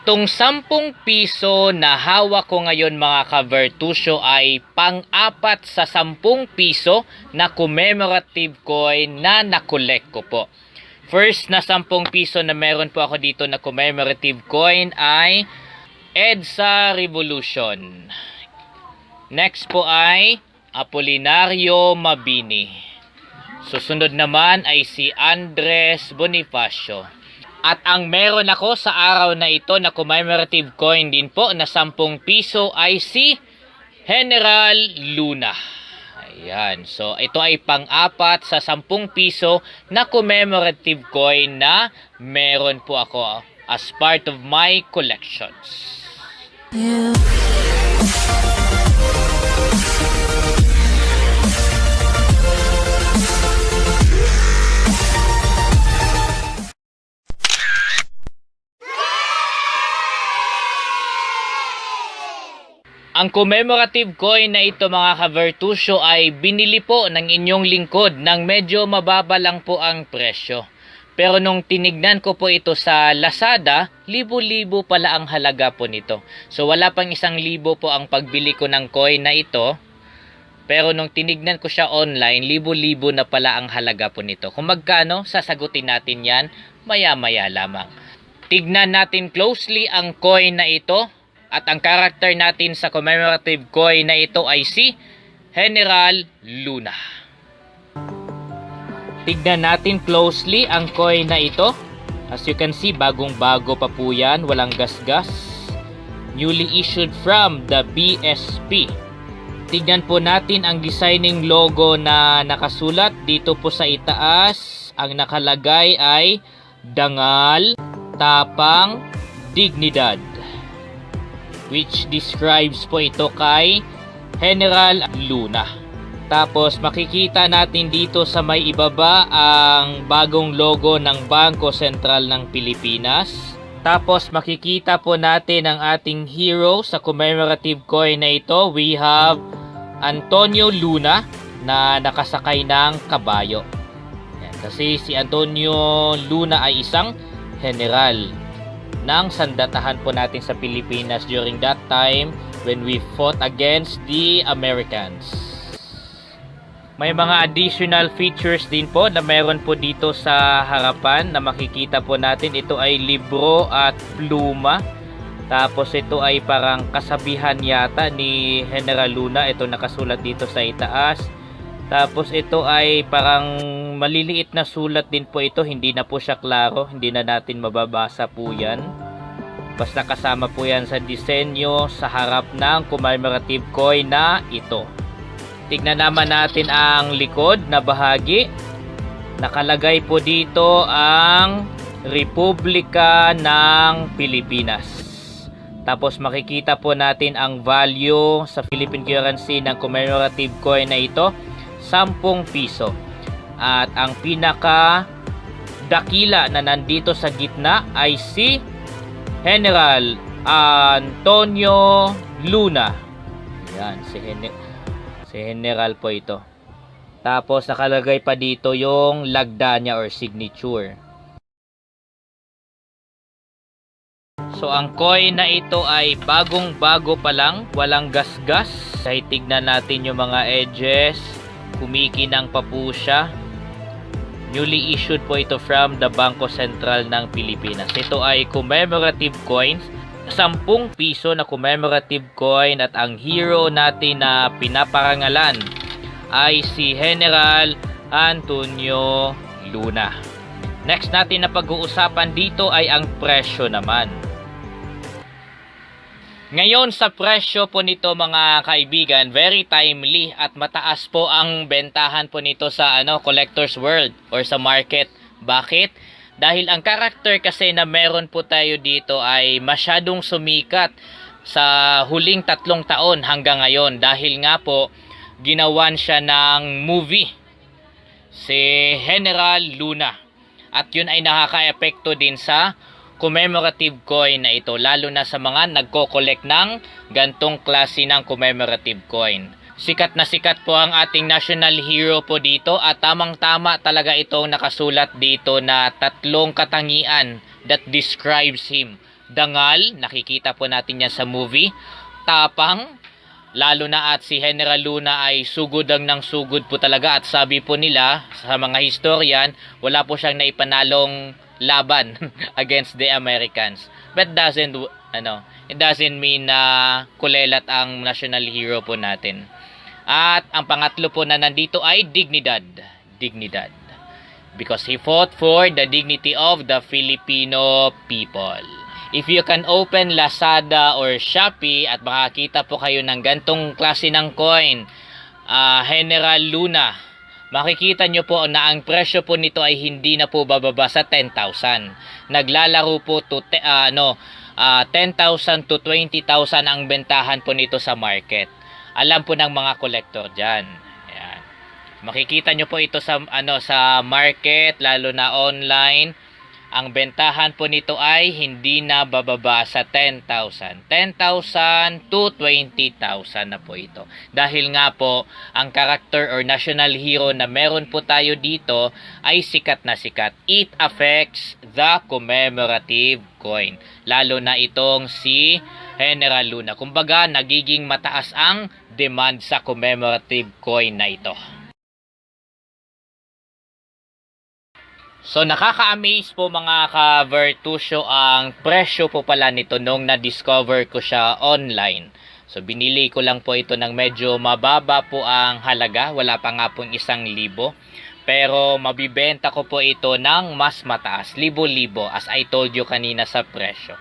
Itong 10 piso na hawak ko ngayon mga ka-Vertusio ay pang-apat sa 10 piso na commemorative coin na nakolekt ko po. First na 10 piso na meron po ako dito na commemorative coin ay EDSA Revolution. Next po ay Apolinario Mabini. Susunod naman ay si Andres Bonifacio. At ang meron ako sa araw na ito na commemorative coin din po na 10 piso ay si General Luna. Ayan. So, ito ay pang-apat sa 10 piso na commemorative coin na meron po ako as part of my collections. Yeah. Ang commemorative coin na ito mga ka-Vertusio ay binili po ng inyong lingkod ng medyo mababa lang po ang presyo. Pero nung tinignan ko po ito sa Lazada, libo-libo pala ang halaga po nito. So wala pang 1,000 po ang pagbili ko ng coin na ito. Pero nung tinignan ko siya online, libo-libo na pala ang halaga po nito. Kung magkano, sasagutin natin yan maya-maya lamang. Tignan natin closely ang coin na ito. At ang karakter natin sa commemorative coin na ito ay si General Luna. Tignan natin closely ang coin na ito. As you can see, bagong-bago pa po yan. Walang gasgas. Newly issued from the BSP. Tignan po natin ang designing logo na nakasulat. Dito po sa itaas, ang nakalagay ay Dangal, Tapang, Dignidad. Which describes po ito kay General Luna. Tapos makikita natin dito sa may ibaba ang bagong logo ng Bangko Sentral ng Pilipinas. Tapos makikita po natin ang ating hero sa commemorative coin na ito. We have Antonio Luna na nakasakay ng kabayo. Yan, kasi si Antonio Luna ay isang general ng sandatahan po natin sa Pilipinas during that time when we fought against the Americans. May mga additional features din po na meron po dito sa harapan na makikita po natin. Ito ay libro at pluma. Tapos ito ay parang kasabihan yata ni General Luna. Ito nakasulat dito sa itaas. Tapos ito ay parang maliliit na sulat din po ito. Hindi na po siya klaro. Hindi na natin mababasa po yan. Basta kasama po yan sa disenyo sa harap ng commemorative coin na ito. Tignan naman natin ang likod na bahagi. Nakalagay po dito ang Republika ng Pilipinas. Tapos makikita po natin ang value sa Philippine currency ng commemorative coin na ito. 10 piso. At ang pinaka dakila na nandito sa gitna ay si General Antonio Luna. Yan, si General po ito. Tapos nakalagay pa dito yung lagda niya or signature. So ang coin na ito ay bagong-bago pa lang, walang gasgas. Kahit tignan natin yung mga edges, kumikinang pa po siya. Newly issued po ito from the Bangko Sentral ng Pilipinas. Ito ay commemorative coins. 10 piso na commemorative coin at ang hero natin na pinaparangalan ay si General Antonio Luna. Next natin na pag-uusapan dito ay ang presyo naman. Ngayon sa presyo po nito mga kaibigan, very timely at mataas po ang bentahan po nito sa collector's world or sa market. Bakit? Dahil ang karakter kasi na meron po tayo dito ay masyadong sumikat sa huling 3 taon hanggang ngayon. Dahil nga po, ginawan siya ng movie, si General Luna. At yun ay nakaka-epekto din sa commemorative coin na ito, lalo na sa mga nagko-collect ng gantong klase ng commemorative coin. Sikat na sikat po ang ating national hero po dito at tamang-tama talaga itong nakasulat dito na 3 katangian that describes him. dangal, nakikita po natin yan sa movie, tapang, lalo na at si General Luna ay sugod ng sugod po talaga, at sabi po nila sa mga historian, wala po siyang naipanalong laban against the Americans. But it doesn't mean na kulelat ang national hero po natin. At ang pangatlo po na nandito ay dignidad. Dignidad. Because he fought for the dignity of the Filipino people. If you can open Lazada or Shopee at makakita po kayo ng gantong klase ng coin, General Luna, makikita nyo po na ang presyo po nito ay hindi na po bababa sa 10,000. Naglalaro po to 10,000 to 20,000 ang bentahan po nito sa market. Alam po ng mga collector dyan. Ayan. Makikita nyo po ito sa sa market, lalo na online. Ang bentahan po nito ay hindi na bababa sa 10,000. 10,000 to 20,000 na po ito. Dahil nga po, ang character or national hero na meron po tayo dito ay sikat na sikat. It affects the commemorative coin. Lalo na itong si General Luna. Kumbaga, nagiging mataas ang demand sa commemorative coin na ito. So, nakaka-amaze po mga ka-Vertusio ang presyo po pala nito nung na-discover ko siya online. So, binili ko lang po ito ng medyo mababa po ang halaga. Wala pa nga pong 1,000. Pero, mabibenta ko po ito ng mas mataas. Libo-libo, as I told you kanina sa presyo.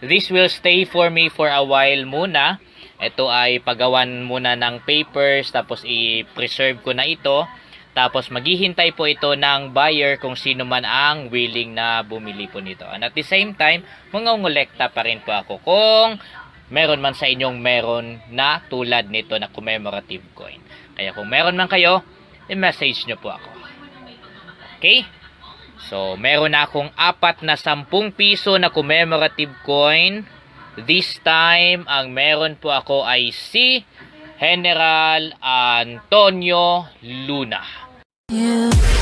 This will stay for me for a while muna. Ito ay pagawan muna ng papers, tapos i-preserve ko na ito. Tapos maghihintay po ito ng buyer kung sino man ang willing na bumili po nito. And at the same time, mangongolekta pa rin po ako kung meron man sa inyong meron na tulad nito na commemorative coin. Kaya kung meron man kayo, i-message nyo po ako. Okay? So, meron na akong 4 na 10 piso na commemorative coin. This time, ang meron po ako ay si General Antonio Luna. Yeah.